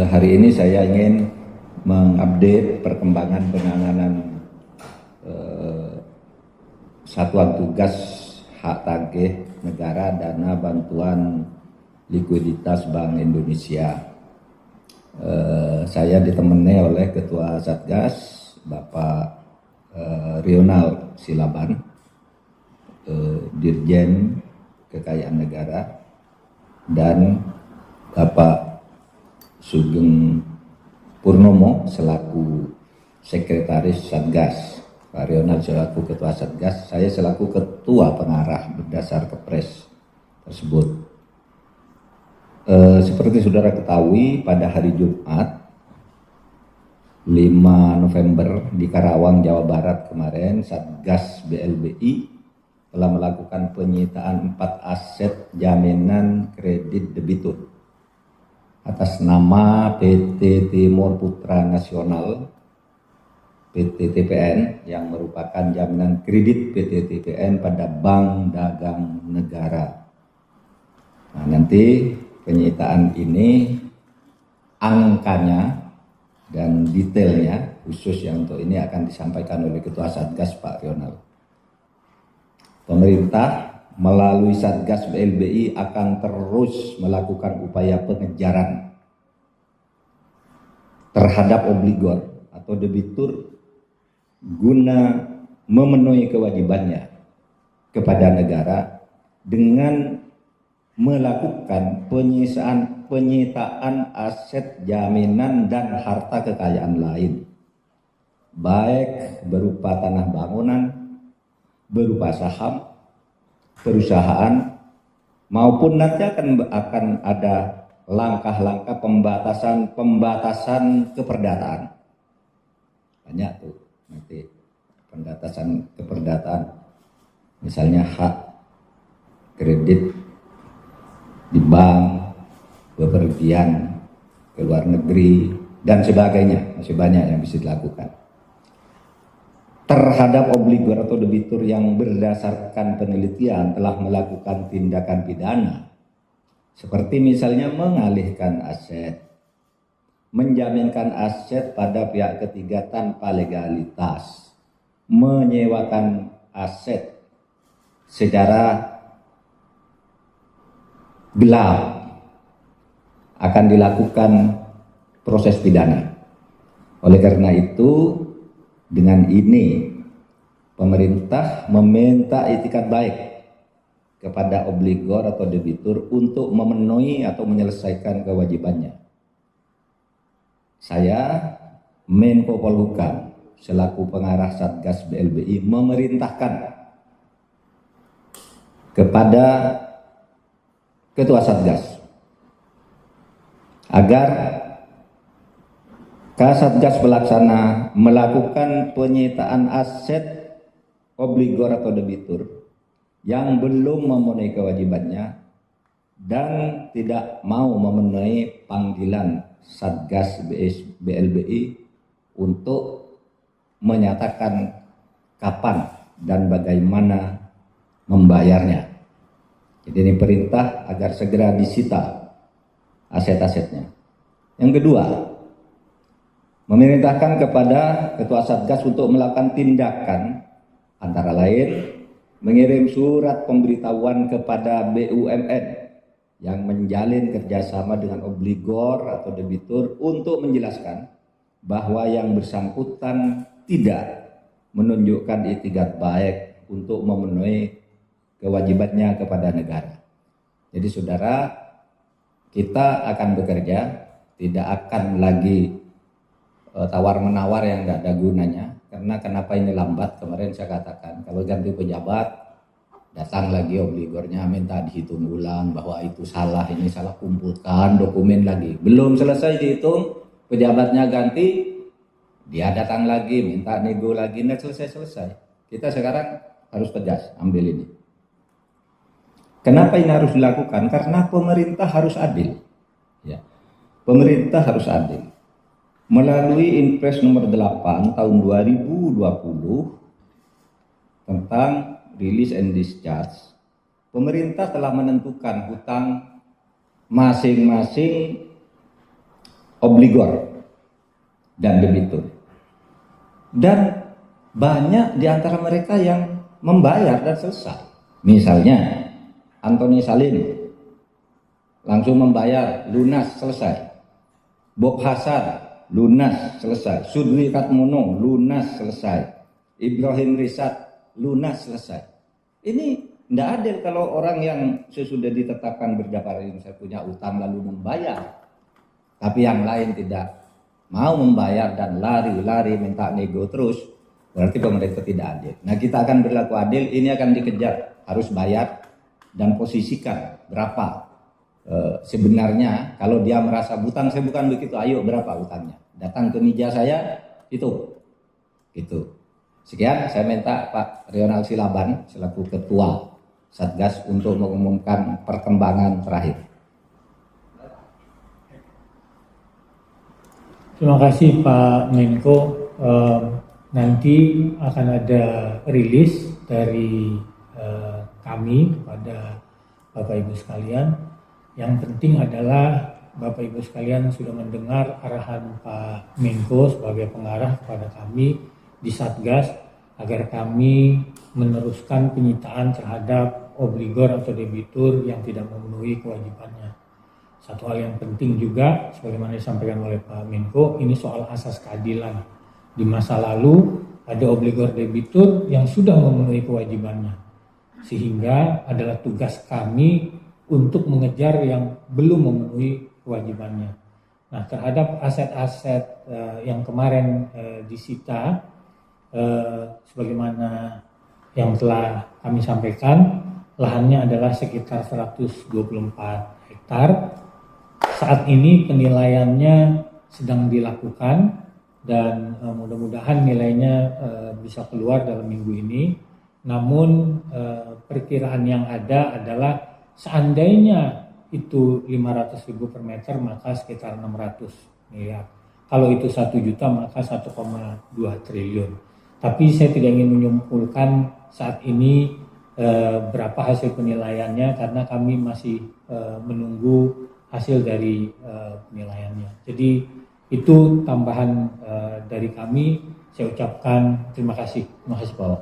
Hari ini saya ingin mengupdate perkembangan penanganan Satuan Tugas Hak Tagih Negara Dana Bantuan Likuiditas Bank Indonesia. Saya ditemani oleh Ketua Satgas Bapak Rionald Silaban, Dirjen Kekayaan Negara, dan Bapak Sugeng Purnomo selaku Sekretaris Satgas, Pak Rionald selaku Ketua Satgas, saya selaku Ketua Pengarah berdasar Kepres tersebut. Seperti saudara ketahui, pada hari Jumat 5 November di Karawang, Jawa Barat kemarin, Satgas BLBI telah melakukan penyitaan 4 aset jaminan kredit debitur atas nama PT Timur Putra Nasional, PT TPN, yang merupakan jaminan kredit PT TPN pada Bank Dagang Negara. Nah, nanti penyitaan ini angkanya dan detailnya khusus yang untuk ini akan disampaikan oleh Ketua Satgas Pak Rionald. Pemerintah melalui Satgas BLBI akan terus melakukan upaya pengejaran terhadap obligor atau debitur guna memenuhi kewajibannya kepada negara dengan melakukan penyitaan aset jaminan dan harta kekayaan lain, baik berupa tanah bangunan, berupa saham perusahaan, maupun nanti akan ada langkah-langkah pembatasan keperdataan. Banyak tuh nanti pembatasan keperdataan, misalnya hak kredit di bank, bepergian ke luar negeri, dan sebagainya. Masih banyak yang bisa dilakukan terhadap obligor atau debitur yang berdasarkan penelitian telah melakukan tindakan pidana, seperti misalnya mengalihkan aset, menjaminkan aset pada pihak ketiga tanpa legalitas, menyewakan aset secara gelap, akan dilakukan proses pidana. Oleh karena itu, dengan ini pemerintah meminta itikat baik kepada obligor atau debitur untuk memenuhi atau menyelesaikan kewajibannya. Saya, Menko Polhukam selaku pengarah Satgas BLBI memerintahkan kepada Ketua Satgas agar Kasatgas Pelaksana melakukan penyitaan aset obligor atau debitur yang belum memenuhi kewajibannya dan tidak mau memenuhi panggilan Satgas BLBI untuk menyatakan kapan dan bagaimana membayarnya. Jadi ini perintah agar segera disita aset-asetnya. Yang kedua, memerintahkan kepada Ketua Satgas untuk melakukan tindakan antara lain mengirim surat pemberitahuan kepada BUMN yang menjalin kerjasama dengan obligor atau debitur untuk menjelaskan bahwa yang bersangkutan tidak menunjukkan itikat baik untuk memenuhi kewajibannya kepada negara. Jadi saudara, kita akan bekerja, tidak akan lagi tawar-menawar yang nggak ada gunanya. Karena kenapa ini lambat, kemarin saya katakan, kalau ganti pejabat datang lagi obligornya minta dihitung ulang bahwa itu salah, ini salah, kumpulkan dokumen lagi, belum selesai dihitung, pejabatnya ganti, dia datang lagi minta nego lagi, nggak selesai. Kita sekarang harus tegas ambil ini. Kenapa ini harus dilakukan? Karena pemerintah harus adil, ya. Pemerintah harus adil. Melalui Inpres nomor 8 tahun 2020 tentang Release and Discharge, pemerintah telah menentukan hutang masing-masing obligor dan debitur. Dan banyak di antara mereka yang membayar dan selesai. Misalnya Antoni Salim langsung membayar, lunas, selesai. Bob Hasan lunas, selesai. Sudri Katmono lunas, selesai. Ibrahim Risat lunas, selesai. Ini tidak adil kalau orang yang sesudah ditetapkan berdaftar saya punya utang lalu membayar, tapi yang lain tidak mau membayar dan lari-lari minta nego terus, berarti pemerintah tidak adil. Nah, kita akan berlaku adil, ini akan dikejar, harus bayar dan posisikan berapa sebenarnya. Kalau dia merasa hutang saya bukan begitu, ayo berapa hutangnya, datang ke meja saya, itu. Sekian, saya minta Pak Rionald Silaban selaku Ketua Satgas untuk mengumumkan perkembangan terakhir. Terima kasih Pak Menko. Nanti akan ada rilis dari kami kepada Bapak Ibu sekalian. Yang penting adalah Bapak Ibu sekalian sudah mendengar arahan Pak Menko sebagai pengarah kepada kami di Satgas agar kami meneruskan penyitaan terhadap obligor atau debitur yang tidak memenuhi kewajibannya. Satu hal yang penting juga, sebagaimana disampaikan oleh Pak Menko, ini soal asas keadilan. Di masa lalu ada obligor debitur yang sudah memenuhi kewajibannya, sehingga adalah tugas kami untuk mengejar yang belum memenuhi kewajibannya. Nah, terhadap aset-aset yang kemarin disita, sebagaimana yang telah kami sampaikan, lahannya adalah sekitar 124 hektar. Saat ini penilaiannya sedang dilakukan dan mudah-mudahan nilainya bisa keluar dalam minggu ini. Namun perkiraan yang ada adalah seandainya itu 500.000 per meter maka sekitar 600 miliar. Kalau itu 1 juta maka 1,2 triliun. Tapi saya tidak ingin menyimpulkan saat ini berapa hasil penilaiannya karena kami masih menunggu hasil dari penilaiannya. Jadi itu tambahan dari kami. Saya ucapkan terima kasih. Terima kasih Pak.